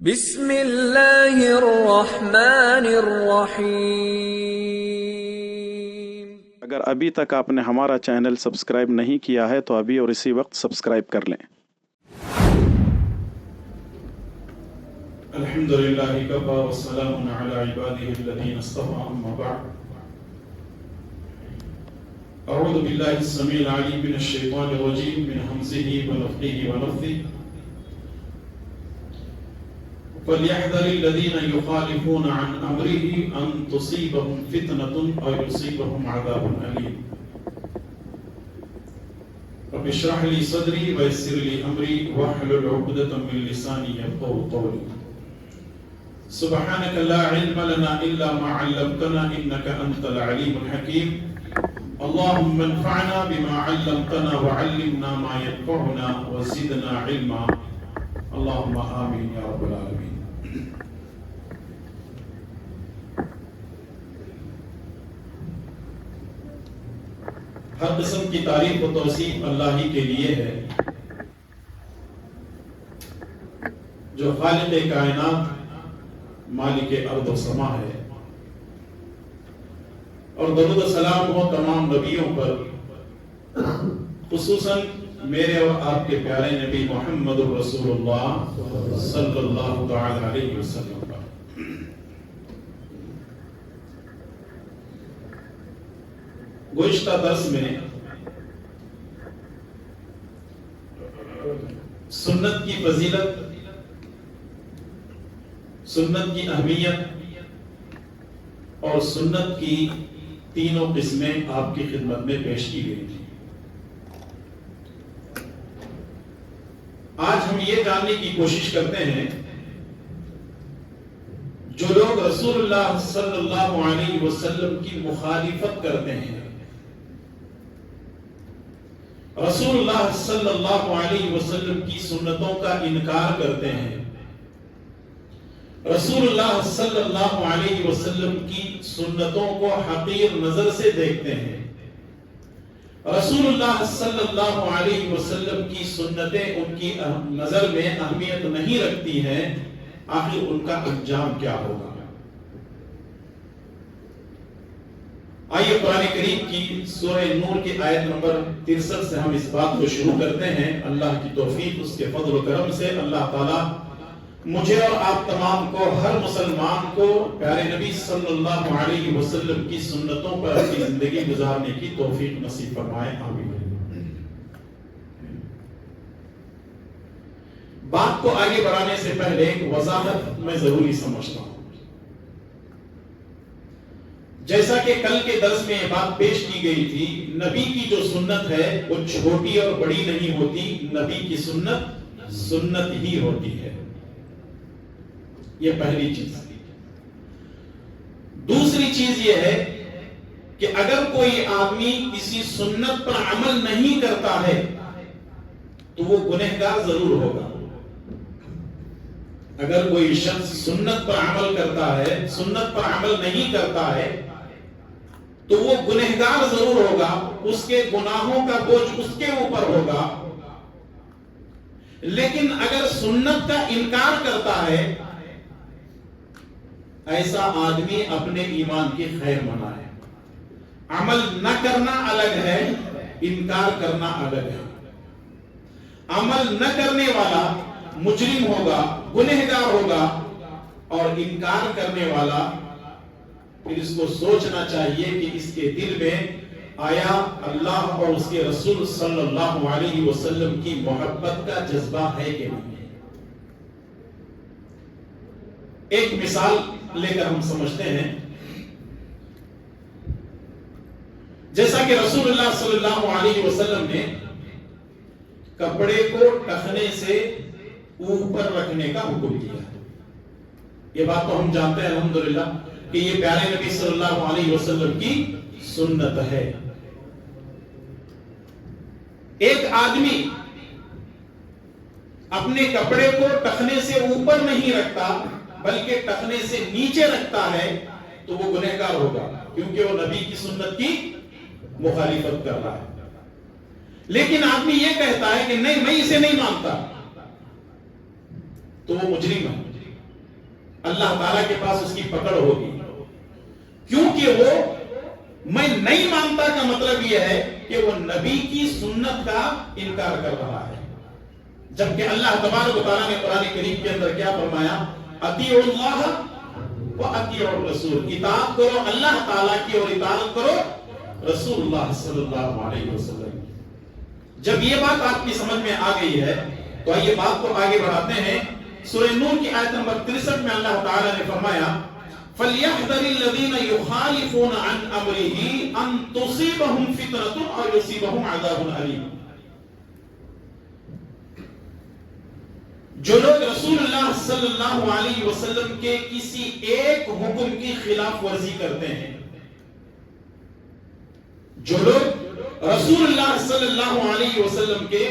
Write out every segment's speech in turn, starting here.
بسم اللہ الرحمن الرحیم۔ اگر ابھی تک آپ نے ہمارا چینل سبسکرائب نہیں کیا ہے تو ابھی اور اسی وقت سبسکرائب کر لیں۔ الحمدللہ کفا والسلام علی عباده الذین اصطفى اما بعد اعوذ باللہ السمیع العلیم من الشیطان الرجیم من حمزه ونفخه ونفثه فليحذر الذين يخالفون عن امره ان تصيبهم فتنة او يصيبهم عذاب الیم۔ رب اشرح لي صدری ويسر لي امری واحلل عقدة من لسانی يفقهوا قولی۔ سبحانك لا علم لنا إلا ما علمتنا إنك أنت العليم الحكيم اللهم انفعنا بما علمتنا وعلمنا ما ينفعنا وزدنا علما اللهم آمين يا رب العالمين۔ ہر قسم کی تعریف و توصیف اللہ ہی کے لیے ہے جو خالق کائنات مالک ارض و سما ہے، اور درود و سلام ہو تمام نبیوں پر، خصوصاً میرے اور آپ کے پیارے نبی محمد رسول اللہ صلی اللہ تعالی علیہ وسلم پر۔ گزشتہ درس میں سنت کی فضیلت، سنت کی اہمیت اور سنت کی تینوں قسمیں آپ کی خدمت میں پیش کی گئی تھی۔ آج ہم یہ جاننے کی کوشش کرتے ہیں جو لوگ رسول اللہ صلی اللہ علیہ وسلم کی مخالفت کرتے ہیں، رسول اللہ صلی اللہ علیہ وسلم کی سنتوں کا انکار کرتے ہیں، رسول اللہ صلی اللہ علیہ وسلم کی سنتوں کو حقیر نظر سے دیکھتے ہیں، رسول اللہ صلی اللہ علیہ وسلم کی سنتیں ان کی نظر میں اہمیت نہیں رکھتی ہیں، آخر ان کا انجام کیا ہوگا؟ آئیے قرآن کریم کی سورہ نور کی آیت نمبر 63 سے ہم اس بات کو شروع کرتے ہیں۔ اللہ کی توفیق، اس کے فضل و کرم سے اللہ تعالیٰ مجھے اور آپ تمام کو، ہر مسلمان کو پیارے نبی صلی اللہ علیہ وسلم کی سنتوں پر اپنی زندگی گزارنے کی توفیق نصیب فرمائے، آمین۔ بات کو آگے بڑھانے سے پہلے ایک وضاحت میں ضروری سمجھتا ہوں۔ جیسا کہ کل کے درس میں یہ بات پیش کی گئی تھی، نبی کی جو سنت ہے وہ چھوٹی اور بڑی نہیں ہوتی، نبی کی سنت سنت ہی ہوتی ہے، یہ پہلی چیز۔ دوسری چیز یہ ہے کہ اگر کوئی آدمی کسی سنت پر عمل نہیں کرتا ہے تو وہ گنہگار ضرور ہوگا۔ اگر کوئی شخص سنت پر عمل کرتا ہے، سنت پر عمل نہیں کرتا ہے تو وہ گنہگار ضرور ہوگا، اس کے گناہوں کا بوجھ اس کے اوپر ہوگا۔ لیکن اگر سنت کا انکار کرتا ہے، ایسا آدمی اپنے ایمان کی خیر منا ہے۔ عمل نہ کرنا الگ ہے، انکار کرنا الگ ہے۔ عمل نہ کرنے والا مجرم ہوگا، گنہگار ہوگا، اور انکار کرنے والا پھر اس کو سوچنا چاہیے کہ اس کے دل میں آیا اللہ اور اس کے رسول صلی اللہ علیہ وسلم کی محبت کا جذبہ ہے کہ نہیں۔ ایک مثال لے کر ہم سمجھتے ہیں، جیسا کہ رسول اللہ صلی اللہ علیہ وسلم نے کپڑے کو ٹخنے سے اوپر رکھنے کا حکم دیا۔ یہ بات تو ہم جانتے ہیں الحمدللہ کہ یہ پیارے نبی صلی اللہ علیہ وسلم کی سنت ہے۔ ایک آدمی اپنے کپڑے کو ٹخنے سے اوپر نہیں رکھتا بلکہ ٹخنے سے نیچے رکھتا ہے تو وہ گنہگار ہوگا، کیونکہ وہ نبی کی سنت کی مخالفت کر رہا ہے۔ لیکن آدمی یہ کہتا ہے کہ نہیں، میں اسے نہیں مانتا، تو وہ مجرم ہے۔ اللہ تعالیٰ کے پاس اس کی پکڑ ہوگی، کیونکہ وہ میں نہیں مانتا کا مطلب یہ ہے کہ وہ نبی کی سنت کا انکار کر رہا ہے، جبکہ اللہ تبارک و تعالیٰ نے قرآن کریم کے اندر کیا فرمایا؟ اطیعوا اللہ و اطیعوا الرسول، اطاعت کرو اللہ تعالیٰ کی اور اطاعت کرو رسول اللہ صلی اللہ علیہ وسلم۔ جب یہ بات آپ کی سمجھ میں آ گئی ہے تو آئیے بات کو آگے بڑھاتے ہیں۔ سورہ نور کی آیت نمبر 63 میں اللہ تعالیٰ نے فرمایا فَلْيَحْذَرِ الَّذِينَ يُخَالِفُونَ عَنْ أَمْرِهِ أَن تُصِيبَهُمْ فِتْنَةٌ أَوْ يُصِيبَهُمْ عَذَابٌ أَلِيمٌ۔ جو لوگ رسول اللہ صلی اللہ علیہ وسلم کے کسی ایک حکم کی خلاف ورزی کرتے ہیں، جو لوگ رسول اللہ صلی اللہ علیہ وسلم کے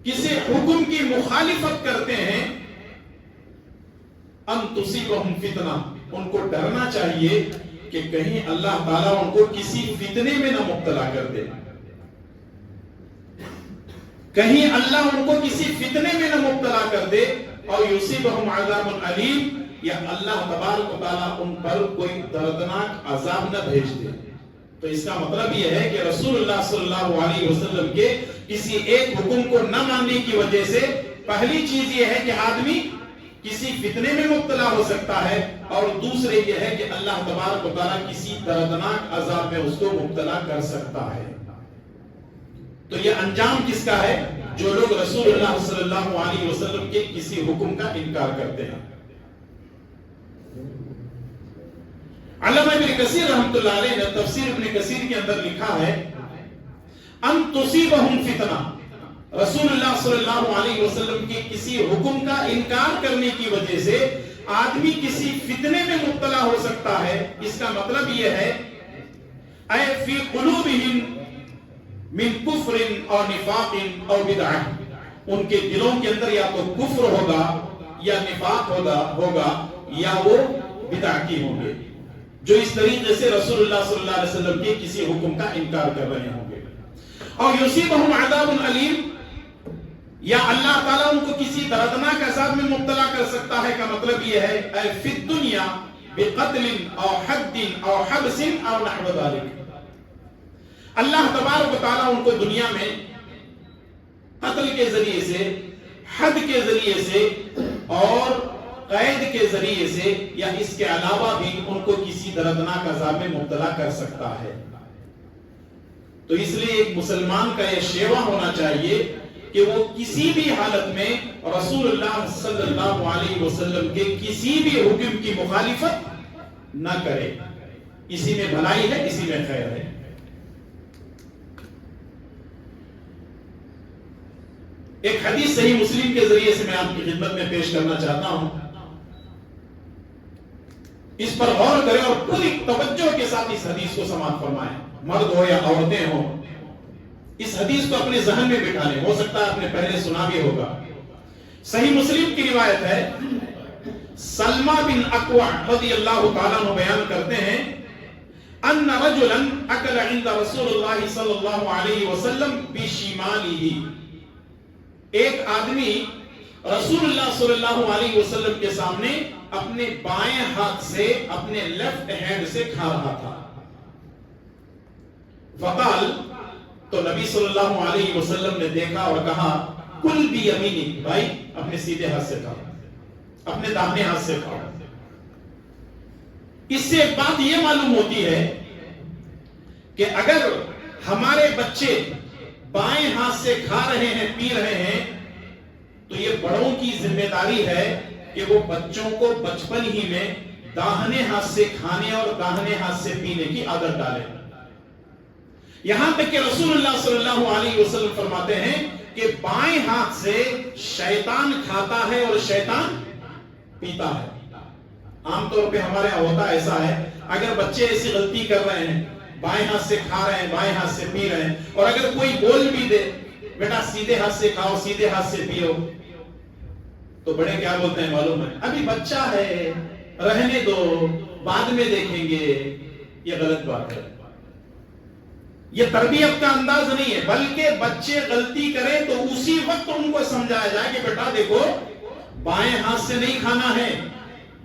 کسی حکم کی مخالفت کرتے ہیں، ان تصیبہم فتنہ، ان کو ڈرنا چاہیے کہ کہیں اللہ تعالیٰ ان کو کسی فتنے میں نہ مبتلا کر دے، کہیں اللہ ان کو کسی فتنے میں نہ مبتلا کر دے، اور یصیبہم عذاب علیم، یا اللہ تبارک و تعالیٰ ان پر کوئی دردناک عذاب نہ بھیج دے۔ تو اس کا مطلب یہ ہے کہ رسول اللہ صلی اللہ علیہ وسلم کے کسی ایک حکم کو نہ ماننے کی وجہ سے پہلی چیز یہ ہے کہ آدمی کسی فتنے میں مبتلا ہو سکتا ہے، اور دوسرے یہ ہے کہ اللہ تبارک و تعالیٰ کسی دردناک عذاب میں اس کو مبتلا کر سکتا ہے۔ تو یہ انجام کس کا ہے؟ جو لوگ رسول اللہ صلی اللہ علیہ وسلم کے کسی حکم کا انکار کرتے ہیں۔ علامہ ابن کثیر رحمۃ اللہ علیہ نے تفسیر ابن کثیر کے اندر لکھا ہے ان تصیبہم فتنہ، رسول اللہ صلی اللہ علیہ وسلم کے کسی حکم کا انکار کرنے کی وجہ سے آدمی کسی فتنے میں مبتلا ہو سکتا ہے۔ اس کا مطلب یہ ہے اے فی قلوبہم من کفر اور نفاق اور بدعہ، ان کے دلوں کے اندر یا تو کفر ہوگا یا نفاق ہوگا یا وہ بدعتی ہوں گے، جو اس طریقے سے رسول اللہ صلی اللہ علیہ وسلم کے کسی حکم کا انکار کر رہے ہوں گے۔ اور یصیبہم عذاب علیم، یا اللہ تعالیٰ ان کو کسی دردناک عذاب میں مبتلا کر سکتا ہے کا مطلب یہ ہے اے فی الدنیا بقتل او حد او حبس او نحو ذلک، اللہ تبارک و تعالیٰ ان کو دنیا میں قتل کے ذریعے سے، حد کے ذریعے سے اور قید کے ذریعے سے، یا اس کے علاوہ بھی ان کو کسی دردناک عذاب میں مبتلا کر سکتا ہے۔ تو اس لیے ایک مسلمان کا یہ شیوا ہونا چاہیے کہ وہ کسی بھی حالت میں رسول اللہ صلی اللہ علیہ وسلم کے کسی بھی حکم کی مخالفت نہ کرے، اسی میں بھلائی ہے، اسی میں خیر ہے۔ ایک حدیث صحیح مسلم کے ذریعے سے میں آپ کی خدمت میں پیش کرنا چاہتا ہوں، اس پر غور کریں اور پوری توجہ کے ساتھ اس حدیث کو سماعت فرمائیں، مرد ہو یا عورتیں ہوں، اس حدیث کو اپنے ذہن میں بٹھا لیں، ہو سکتا ہے آپ نے پہلے سنا بھی ہوگا۔ صحیح مسلم کی روایت ہے، سلمہ بن اکوع رضی اللہ تعالیٰ عنہ بیان کرتے ہیں ان رجلا اکل عند رسول اللہ صلی اللہ علیہ وسلم بشمالہ، ایک آدمی رسول اللہ صلی اللہ علیہ وسلم کے سامنے اپنے بائیں ہاتھ سے، اپنے لیفٹ ہینڈ سے کھا رہا تھا۔ فقال، تو نبی صلی اللہ علیہ وسلم نے دیکھا اور کہا کل بیمینک، بھائی اپنے سیدھے ہاتھ سے کھاؤ، اپنے داہنے ہاتھ سے کھاؤ۔ اس سے ایک بات یہ معلوم ہوتی ہے کہ اگر ہمارے بچے بائیں ہاتھ سے کھا رہے ہیں، پی رہے ہیں، تو یہ بڑوں کی ذمہ داری ہے کہ وہ بچوں کو بچپن ہی میں داہنے ہاتھ سے کھانے اور داہنے ہاتھ سے پینے کی عادت ڈالیں۔ یہاں تک کہ رسول اللہ صلی اللہ علیہ وسلم فرماتے ہیں کہ بائیں ہاتھ سے شیطان کھاتا ہے اور شیطان پیتا ہے۔ عام طور پہ ہمارے یہاں ہوتا ایسا ہے، اگر بچے ایسی غلطی کر رہے ہیں، بائیں ہاتھ سے کھا رہے ہیں، بائیں ہاتھ سے پی رہے ہیں، اور اگر کوئی بول بھی دے بیٹا سیدھے ہاتھ سے کھاؤ، سیدھے ہاتھ سے پیو، تو بڑے کیا بولتے ہیں معلوم ہے؟ ابھی بچہ ہے، رہنے دو، بعد میں دیکھیں گے۔ یہ غلط بات ہے، یہ تربیت کا انداز نہیں ہے، بلکہ بچے غلطی کریں تو اسی وقت ان کو سمجھایا جائے کہ بیٹا دیکھو بائیں ہاتھ سے نہیں کھانا ہے،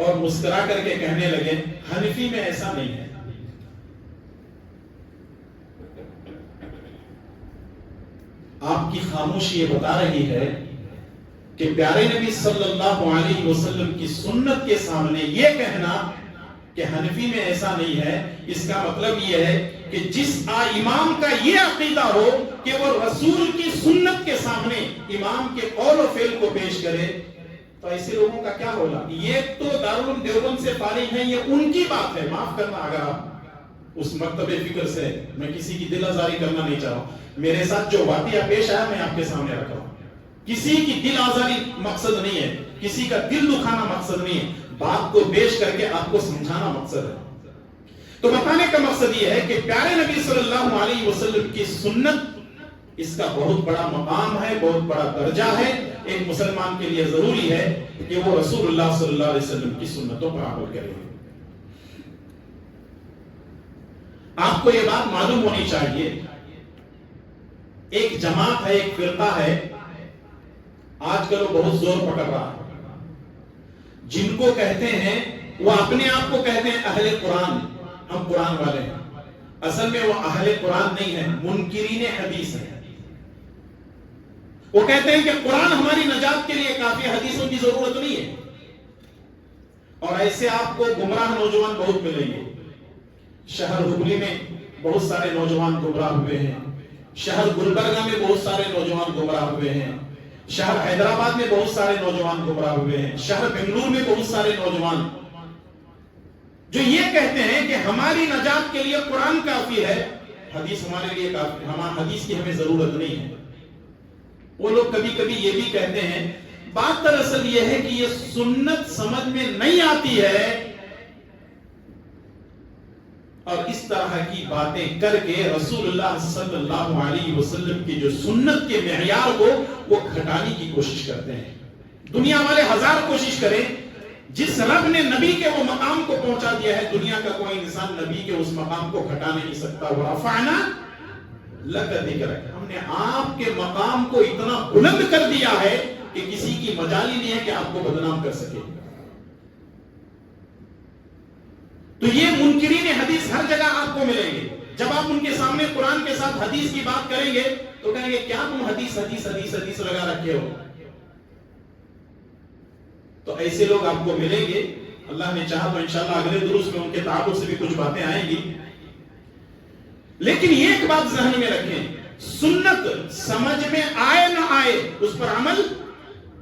اور مسکرا کر کے کہنے لگے حنفی میں ایسا نہیں ہے. آپ کی خاموشی یہ بتا رہی ہے کہ پیارے نبی صلی اللہ علیہ وسلم کی سنت کے سامنے یہ کہنا کہ حنفی میں ایسا نہیں ہے، اس کا مطلب یہ ہے کہ جس امام کا یہ عقیدہ ہو کہ وہ رسول کی سنت کے سامنے امام کے قول و فعل کو پیش کرے، تو ایسے لوگوں کا کیا ہوگا؟ یہ تو دارالعلوم دیوبند سے فارغ ہیں، یہ ان کی بات ہے. معاف کرنا اگر آپ اس مکتب فکر سے، میں کسی کی دل آزاری کرنا نہیں چاہ رہا ہوں. میرے ساتھ جو واقعہ پیش آیا میں آپ کے سامنے رکھ رہا ہوں. کسی کی دل آزاری مقصد نہیں ہے، کسی کا دل دکھانا مقصد نہیں ہے، بات کو پیش کر کے آپ کو سمجھانا مقصد ہے. تو بتانے کا مقصد یہ ہے کہ پیارے نبی صلی اللہ علیہ وسلم کی سنت، اس کا بہت بڑا مقام ہے، بہت بڑا درجہ ہے. ایک مسلمان کے لیے ضروری ہے کہ وہ رسول اللہ صلی اللہ علیہ وسلم کی سنتوں پر عمل کرے. آپ کو یہ بات معلوم ہونی چاہیے، ایک جماعت ہے، ایک فرقہ ہے، آج کل وہ بہت زور پکڑ رہا ہے، جن کو کہتے ہیں، وہ اپنے آپ کو کہتے ہیں اہل قرآن، ہم قرآن والے ہیں. اصل میں وہ اہل قرآن نہیں ہے، منکرین حدیث ہیں. وہ کہتے ہیں کہ قرآن ہماری نجات کے لیے کافی، حدیثوں کی ضرورت نہیں ہے. اور ایسے آپ کو گمراہ نوجوان بہت ملیں گے. شہر ہگلی میں بہت سارے نوجوان گمراہ ہوئے ہیں، شہر گلبرگہ میں بہت سارے نوجوان گمراہ ہوئے ہیں، شہر حیدرآباد میں بہت سارے نوجوان گمراہ ہوئے ہیں، شہر بنگلور میں بہت سارے نوجوان جو یہ کہتے ہیں کہ ہماری نجات کے لیے قرآن کافی ہے، حدیث ہمارے لیے کافی، حدیث کی ہمیں ضرورت نہیں ہے. وہ لوگ کبھی کبھی یہ بھی کہتے ہیں. بات دراصل یہ ہے کہ یہ سنت سمجھ میں نہیں آتی ہے، اور اس طرح کی باتیں کر کے رسول اللہ صلی اللہ علیہ وسلم کی جو سنت کے معیار کو وہ گھٹانے کی کوشش کرتے ہیں. دنیا والے ہزار کوشش کریں، جس رب نے نبی کے وہ مقام کو پہنچا دیا ہے، دنیا کا کوئی انسان نبی کے اس مقام کو گھٹا نہیں سکتا. ورفعنا لک ذکرک، ہم نے آپ کے مقام کو اتنا بلند کر دیا ہے کہ کسی کی مجال ہی نہیں ہے کہ آپ کو بدنام کر سکے. تو یہ منکرین حدیث ہر جگہ آپ کو ملیں گے. جب آپ ان کے سامنے قرآن کے ساتھ حدیث کی بات کریں گے تو کہیں گے کیا تم حدیث حدیث حدیث حدیث لگا رکھے ہو. تو ایسے لوگ آپ کو ملیں گے. اللہ نے چاہا تو انشاءاللہ اگلے دروس میں ان کے تعلق سے بھی کچھ باتیں آئیں گی. لیکن یہ ایک بات ذہن میں رکھیں، سنت سمجھ میں آئے نہ آئے اس پر عمل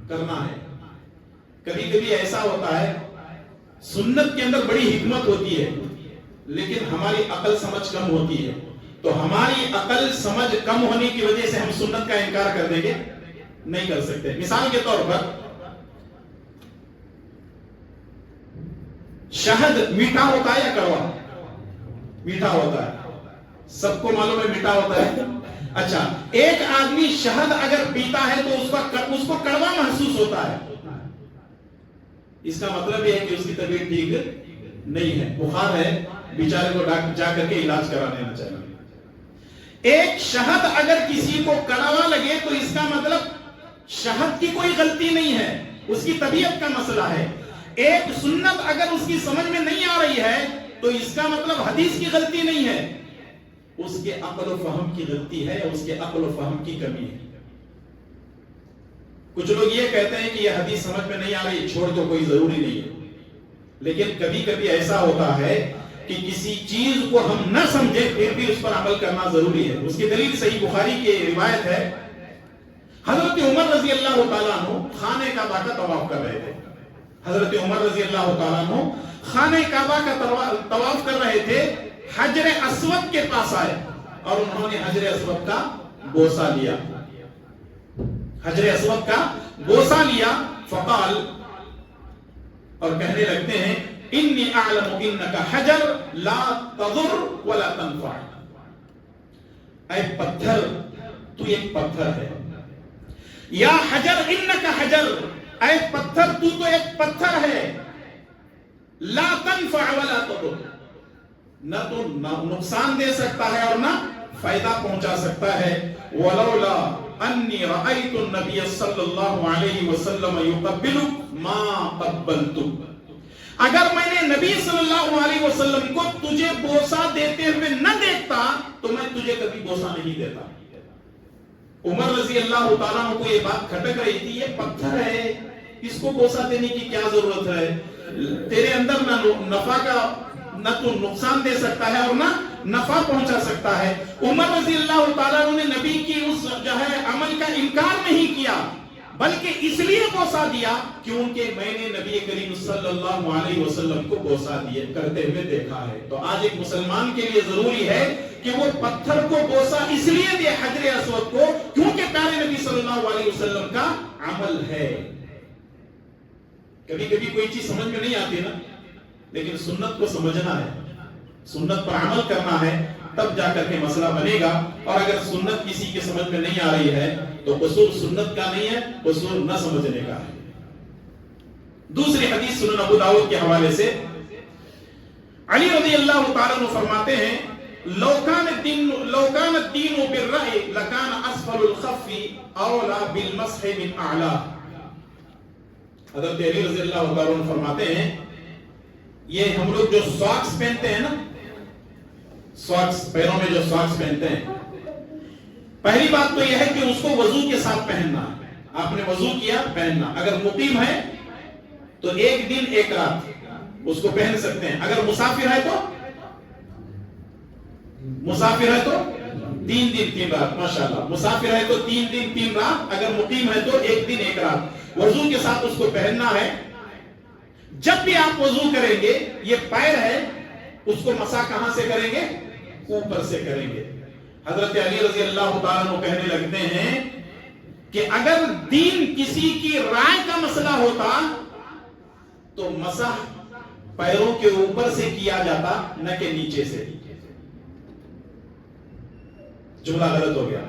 کرنا ہے. کبھی کبھی ایسا ہوتا ہے سنت کے اندر بڑی حکمت ہوتی ہے لیکن ہماری عقل سمجھ کم ہوتی ہے. تو ہماری عقل سمجھ کم ہونے کی وجہ سے ہم سنت کا انکار کر دیں گے؟ نہیں کر سکتے. مثال کے طور پر شہد میٹھا ہوتا ہے یا کڑوا؟ میٹھا ہوتا ہے، سب کو معلوم ہے میٹھا ہوتا ہے. اچھا، ایک آدمی شہد اگر پیتا ہے تو اس کو کڑوا محسوس ہوتا ہے. اس کا مطلب یہ ہے کہ اس کی طبیعت ٹھیک نہیں ہے، بخار ہے، بیچارے کو جا کر کے علاج کرا لینا چاہیے. ایک شہد اگر کسی کو کڑوا لگے تو اس کا مطلب شہد کی کوئی غلطی نہیں ہے، اس کی طبیعت کا مسئلہ ہے. ایک سنت اگر اس کی سمجھ میں نہیں آ رہی ہے تو اس کا مطلب حدیث کی غلطی نہیں ہے، اس کے عقل و فہم کی غلطی ہے، اس کے عقل و فہم کی کمی ہے. کچھ لوگ یہ کہتے ہیں کہ یہ حدیث سمجھ میں نہیں آ رہی، چھوڑ دو، کوئی ضروری نہیں ہے. لیکن کبھی کبھی ایسا ہوتا ہے کہ کسی چیز کو ہم نہ سمجھے پھر بھی اس پر عمل کرنا ضروری ہے. اس کی دلیل صحیح بخاری کی روایت ہے، حضرت عمر رضی اللہ تعالیٰ عنہ خانہ کعبہ کا طواف کر رہے تھے. حضرت عمر رضی اللہ تعالیٰ عنہ خانہ کعبہ کا طواف کر رہے تھے. حجر اسود کے پاس آئے اور انہوں نے حجر اسود کا بوسہ لیا. حجر اسود کا بوسہ لیا. فقال، اور کہنے لگتے ہیں، انی اعلم انک حجر لا تضر ولا تنفع. اے پتھر، تو ایک پتھر ہے. یا حجر انک حجر، اے پتھر تو ایک پتھر ہے. لا تنفع ولا تضر، نہ تو نقصان دے سکتا ہے اور نہ فائدہ پہنچا سکتا ہے. ولولا انی رأیت النبی صلی اللہ علیہ وسلم یقبلک ما قبلتک، اگر میں نے نبی صلی اللہ علیہ وسلم کو تجھے بوسہ دیتے ہوئے نہ دیکھتا تو میں تجھے کبھی بوسہ نہیں دیتا. عمر رضی اللہ تعالیٰ عنہ کو یہ بات کھٹک رہی تھی, یہ پتھر ہے, اس کو بوسہ دینے کی کیا ضرورت ہے, تیرے اندر نہ نفع کا نہ تو نقصان دے سکتا ہے اور نہ نفع پہنچا سکتا ہے. عمر رضی اللہ تعالیٰ عنہ نے نبی کی اس جو ہے عمل کا انکار نہیں کیا, بلکہ اس لیے بوسہ دیا کیونکہ میں نے نبی کریم صلی اللہ علیہ وسلم کو بوسہ دیے کرتے ہوئے دیکھا ہے. تو آج ایک مسلمان کے لیے ضروری ہے کہ وہ پتھر کو بوسہ اس لیے دے حجر اسود کو کیونکہ پیارے نبی صلی اللہ علیہ وسلم کا عمل ہے. کبھی کبھی کوئی چیز سمجھ میں نہیں آتی نا, لیکن سنت کو سمجھنا ہے, سنت پر عمل کرنا ہے, تب جا کر کے مسئلہ بنے گا. اور اگر سنت کسی کے سمجھ میں نہیں آ رہی ہے تو قصور سنت کا نہیں ہے, قصور نہ سمجھنے کا ہے. دوسری حدیث سنن ابو داؤد کے حوالے سے علی رضی اللہ تعالیٰ عنہ فرماتے ہیں لو کان الدین بالرأی لکان اسفل الخف اولا بالمسح من اعلی. حضرت علی رضی اللہ تعالیٰ عنہ فرماتے ہیں یہ ہم لوگ جو ساکس پہنتے ہیں نا, ساکس پیروں میں جو ساکس پہنتے ہیں, پہلی بات تو یہ ہے کہ اس کو وضو کے ساتھ پہننا ہے. آپ نے وضو کیا پہننا. اگر مقیم ہے تو ایک دن ایک رات اس کو پہن سکتے ہیں. اگر مسافر ہے تو 3 دن 3 رات. ماشاءاللہ, مسافر ہے تو 3 دن 3 رات, اگر مقیم ہے تو ایک دن ایک رات وضو کے ساتھ اس کو پہننا ہے. جب بھی آپ وضو کریں گے یہ پیر ہے اس کو مسح کہاں سے کریں گے؟ اوپر سے کریں گے. حضرت علی رضی اللہ تعالیٰ عنہ کہنے لگتے ہیں کہ اگر دین کسی کی رائے کا مسئلہ ہوتا تو مسح پیروں کے اوپر سے کیا جاتا نہ کہ نیچے سے. جملہ غلط ہو گیا.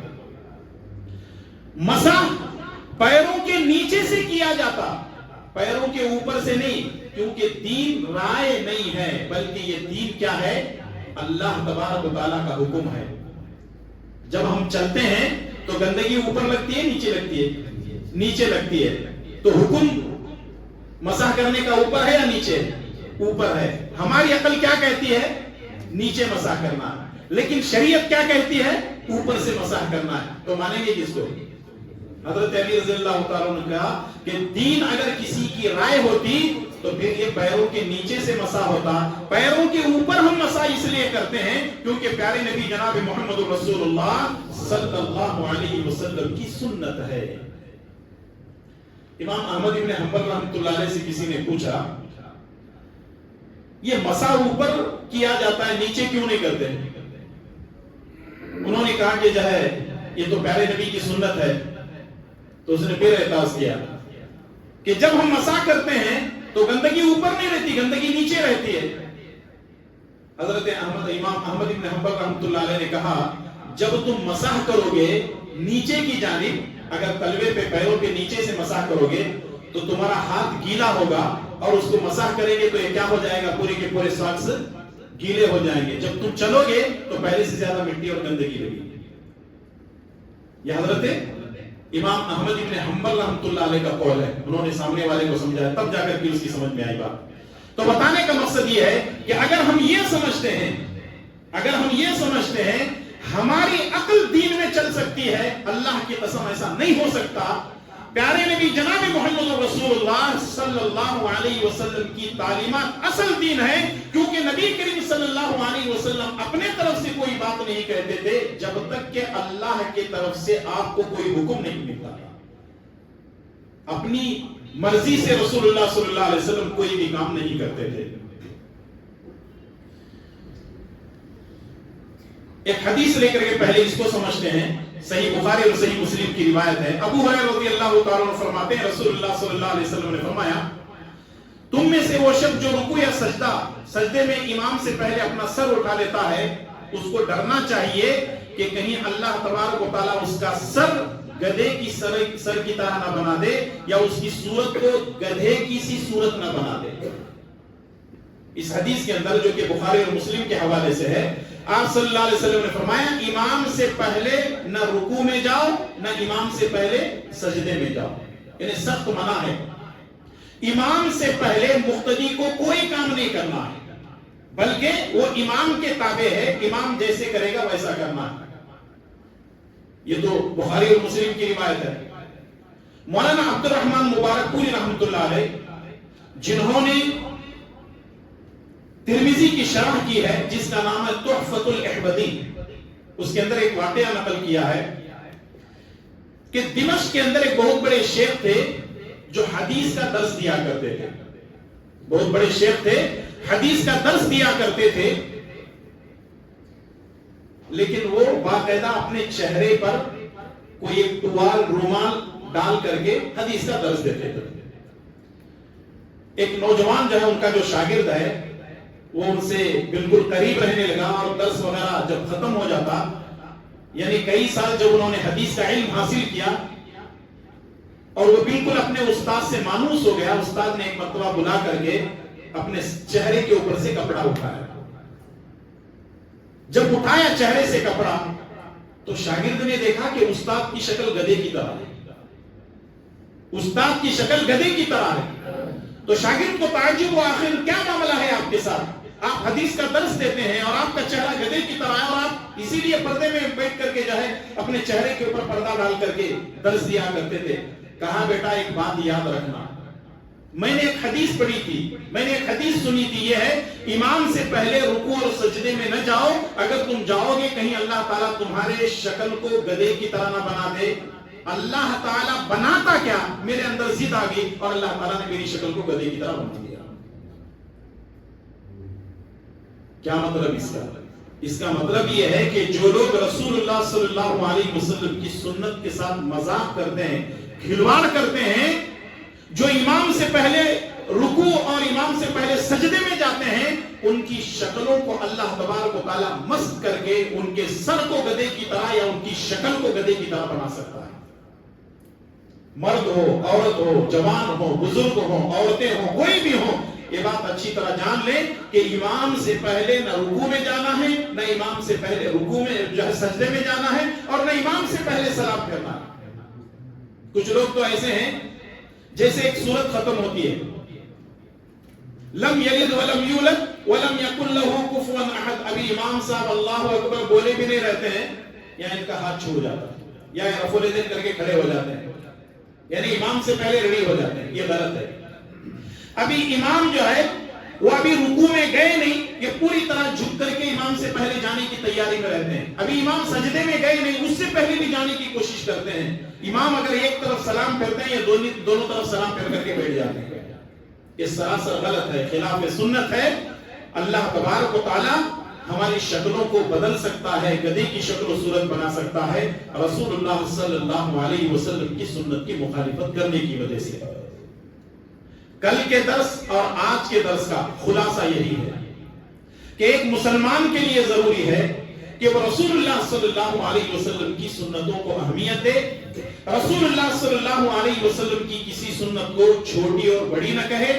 مسح پیروں کے نیچے سے کیا جاتا, پیروں کے اوپر سے نہیں, کیونکہ دین رائے نہیں ہے بلکہ یہ دین کیا ہے؟ اللہ تبارک و تعالیٰ کا حکم ہے. جب ہم چلتے ہیں تو گندگی اوپر لگتی ہے نیچے لگتی ہے؟ نیچے لگتی ہے. تو حکم مسح کرنے کا اوپر ہے یا نیچے؟ اوپر ہے. ہماری عقل کیا کہتی ہے؟ نیچے مسح کرنا, لیکن شریعت کیا کہتی ہے؟ اوپر سے مسح کرنا ہے. تو مانیں گے کس کو؟ حضرت علی رضی اللہ تعالیٰ نے کہا کہ دین اگر کسی کی رائے ہوتی تو پھر یہ پیروں کے نیچے سے مسح ہوتا. پیروں کے اوپر ہم مسح اس لیے کرتے ہیں کیونکہ پیارے نبی جناب محمد رسول اللہ صلی اللہ علیہ وسلم کی سنت ہے. امام احمد ابن حنبل رحمۃ اللہ علیہ سے کسی نے پوچھا یہ مسح اوپر کیا جاتا ہے نیچے کیوں نہیں کرتے؟ انہوں نے کہا کہ جو ہے یہ تو پیارے نبی کی سنت ہے. تو اس نے پھر اعتراض کیا کہ جب ہم مسح کرتے ہیں تو گندگی اوپر نہیں رہتی, گندگی نیچے رہتی ہے. حضرت امام احمد ابن حنبل رحمۃ اللہ علیہ نے کہا جب تم مسح کرو گے نیچے کی جانب, اگر تلوے پہ پیروں کے نیچے سے مسح کرو گے تو تمہارا ہاتھ گیلا ہوگا اور اس کو مسح کریں گے تو یہ کیا ہو جائے گا؟ پورے کے پورے ساکس گیلے ہو جائیں گے. جب تم چلو گے تو پہلے سے زیادہ مٹی اور گندگی لگے گی. یہ حضرت امام احمد ابن حنبل رحمۃ اللہ علیہ کا قول ہے. انہوں نے سامنے والے کو سمجھایا تب جا کر کے اس کی سمجھ میں آئی بات. تو بتانے کا مقصد یہ ہے کہ اگر ہم یہ سمجھتے ہیں ہماری عقل دین میں چل سکتی ہے, اللہ کی قسم ایسا نہیں ہو سکتا. پیارے نبی جناب محمد رسول اللہ صلی اللہ علیہ وسلم کی تعلیمات اصل دین ہے, کیونکہ نبی کریم صلی اللہ علیہ وسلم اپنے طرف سے کوئی بات نہیں کہتے تھے جب تک کہ اللہ کی طرف سے آپ کو کوئی حکم نہیں ملتا. اپنی مرضی سے رسول اللہ صلی اللہ علیہ وسلم کوئی بھی کام نہیں کرتے تھے. ایک حدیث لے کر کے پہلے اس کو سمجھتے ہیں. صحیح بخاری اور صحیح مسلم کی روایت ہے. ابو ہریرہ رضی اللہ تعالیٰ عنہ فرماتے ہیں رسول اللہ صلی اللہ علیہ وسلم نے فرمایا تم میں سے وہ شخص جو رکوع یا سجدے میں امام سے پہلے اپنا سر اٹھا لیتا ہے اس کو ڈرنا چاہیے کہ کہیں اللہ تبارک و تعالیٰ اس کا سر گدھے کی سر کی طرح نہ بنا دے یا اس کی صورت کو گدھے کی سی صورت نہ بنا دے. اس حدیث کے اندر جو کہ بخاری اور مسلم کے حوالے سے ہے, آپ صلی اللہ علیہ وسلم نے فرمایا امام سے پہلے نہ رکوع میں جاؤ نہ امام سے پہلے سجدے میں جاؤ. یعنی سخت منع ہے. امام سے پہلے مقتدی کو کوئی کام نہیں کرنا ہے، بلکہ وہ امام کے تابع ہے، امام جیسے کرے گا ویسا کرنا ہے۔ یہ تو بخاری اور مسلم کی روایت ہے۔ مولانا عبد الرحمن مبارک پوری رحمۃ اللہ علیہ، جنہوں نے ترمذی کی شرح کی ہے جس کا نام ہے تحفۃ الاحبدی، اس کے اندر ایک واقعہ نقل کیا ہے کہ دمشق کے اندر ایک بہت بڑے شیخ تھے جو حدیث کا درس دیا کرتے تھے، بہت بڑے شیخ تھے، حدیث کا درس دیا کرتے تھے، لیکن وہ باقاعدہ اپنے چہرے پر کوئی ایک ٹوال رومال ڈال کر کے حدیث کا درس دیتے تھے۔ ایک نوجوان جو ہے ان کا جو شاگرد ہے وہ ان سے بالکل قریب رہنے لگا، اور درس وغیرہ جب ختم ہو جاتا، یعنی کئی سال جب انہوں نے حدیث کا علم حاصل کیا اور وہ بالکل اپنے استاد سے مانوس ہو گیا، استاد نے ایک مرتبہ بلا کر کے اپنے چہرے کے اوپر سے کپڑا اٹھایا۔ جب اٹھایا چہرے سے کپڑا تو شاگرد نے دیکھا کہ استاد کی شکل گدھے کی طرح ہے، استاد کی شکل گدھے کی طرح ہے۔ تو شاگرد کو تعجب ہوا، آخر کیا معاملہ ہے آپ کے ساتھ؟ آپ حدیث کا درس دیتے ہیں اور آپ کا چہرہ گدھے کی طرح ہے، اور آپ اسی لیے پردے میں بیٹھ کر کے جو ہے اپنے چہرے کے اوپر پردہ ڈال کر کے درس دیا کرتے تھے۔ کہا بیٹا ایک بات یاد رکھنا، میں نے ایک حدیث پڑھی تھی، میں نے ایک حدیث سنی تھی، یہ ہے امام سے پہلے رکوع اور سجدے میں نہ جاؤ، اگر تم جاؤ گے کہیں اللہ تعالیٰ تمہارے شکل کو گدھے کی طرح نہ بنا دے۔ اللہ تعالیٰ بناتا کیا، میرے اندر ضد آ گئی اور اللہ تعالیٰ نے میری شکل کو گدھے کی طرح بنا دیا۔ کیا مطلب اس کا مطلب یہ ہے کہ جو لوگ رسول اللہ صلی اللہ علیہ وسلم کی سنت کے ساتھ مذاق کرتے ہیں، کھلواڑ کرتے ہیں، جو امام سے پہلے رکوع اور امام سے پہلے سجدے میں جاتے ہیں، ان کی شکلوں کو اللہ تبارک و تعالیٰ مست کر کے ان کے سر کو گدھے کی طرح یا ان کی شکل کو گدھے کی طرح بنا سکتا ہے۔ مرد ہو، عورت ہو، جوان ہو، بزرگ ہو، عورتیں ہوں، کوئی بھی ہو، یہ بات اچھی طرح جان لیں کہ امام سے پہلے نہ رکوع میں جانا ہے، نہ امام سے پہلے رکوع میں جو ہے سجدے میں جانا ہے، اور نہ امام سے پہلے سلام پھیرنا ہے۔ کچھ لوگ تو ایسے ہیں جیسے ایک سورت ختم ہوتی ہے، لم یلد ولم یولد ولم یکن لہ کفوا احد، ابھی امام صاحب اللہ اکبر بولے بھی نہیں رہتے ہیں، یا ان کا ہاتھ چھوٹ جاتا ہے، یا رفع الیدین کر کے کھڑے ہو جاتے ہیں، یعنی امام سے پہلے ریڈی ہو جاتے ہیں۔ یہ غلط ہے۔ ابھی امام جو ہے وہ ابھی رکوع میں گئے نہیں، یہ پوری طرح جھک کر کے امام سے پہلے جانے کی تیاری میں رہتے ہیں۔ ابھی امام سجدے میں گئے نہیں، اس سے پہلے بھی جانے کی کوشش کرتے ہیں۔ امام اگر ایک طرف سلام پھیرتے ہیں، یہ دونوں طرف سلام پھیر کر کے بیٹھ جاتے ہیں۔ یہ سراسر غلط ہے، خلاف سنت ہے۔ اللہ تبارک و تعالی ہماری شکلوں کو بدل سکتا ہے، گدھے کی شکل و صورت بنا سکتا ہے، رسول اللہ صلی اللہ علیہ وسلم کی سنت کی مخالفت کرنے کی وجہ سے۔ کل کے درس اور آج کے درس کا خلاصہ یہی ہے کہ ایک مسلمان کے لیے ضروری ہے کہ وہ رسول اللہ صلی اللہ علیہ وسلم کی سنتوں کو اہمیت دے، رسول اللہ صلی اللہ علیہ وسلم کی کسی سنت کو چھوٹی اور بڑی نہ کہے،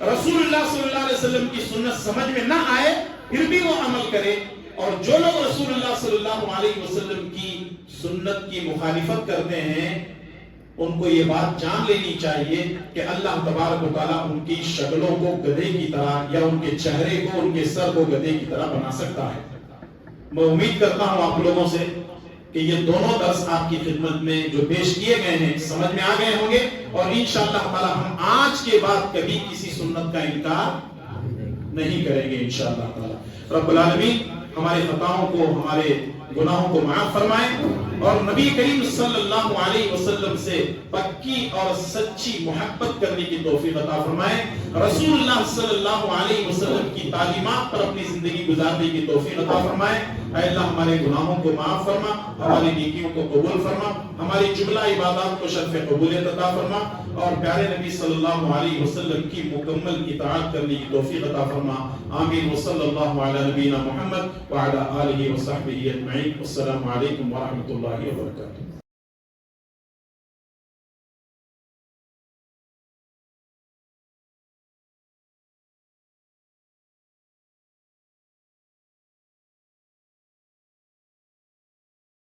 رسول اللہ صلی اللہ علیہ وسلم کی سنت سمجھ میں نہ آئے پھر بھی وہ عمل کرے، اور جو لوگ رسول اللہ صلی اللہ علیہ وسلم کی سنت کی مخالفت کرتے ہیں ان کو یہ بات جان لینی چاہیے کہ اللہ تبارک و تعالیٰ ان کی شکلوں کو گدھے کی طرح یا ان کے چہرے کو، ان کے سر کو گدھے کی طرح بنا سکتا ہے۔ میں امید کرتا ہوں آپ لوگوں سے کہ یہ دونوں درس آپ کی خدمت میں جو پیش کیے گئے ہیں سمجھ میں آ گئے ہوں گے، اور انشاءاللہ تعالی ہم آج کے بعد کبھی کسی سنت کا انکار نہیں کریں گے انشاءاللہ تعالی۔ رب العالمین ہمارے خطاؤں کو، ہمارے گناہوں کو معاف فرمائے، اور نبی کریم صلی اللہ علیہ وسلم سے پکی اور سچی محبت کرنے کی توفیق عطا فرمائے، رسول اللہ صلی اللہ علیہ وسلم کی تعلیمات پر اپنی زندگی گزارنے کی توفیق عطا فرمائے۔ اے اللہ ہمارے گناہوں کو معاف فرما، ہماری نیکیوں کو قبول فرما، ہماری جملہ عبادات کو شرف قبولیت عطا فرما، اور پیارے نبی صلی اللہ علیہ وسلم کی مکمل اطاعت کرنے کی توفیق عطا فرما۔ آمین۔ وصلی اللہ علی نبینا محمد وعلی آلہ وصحبہ اجمعین۔ السلام علیکم ورحمۃ اللہ وبرکاتہ۔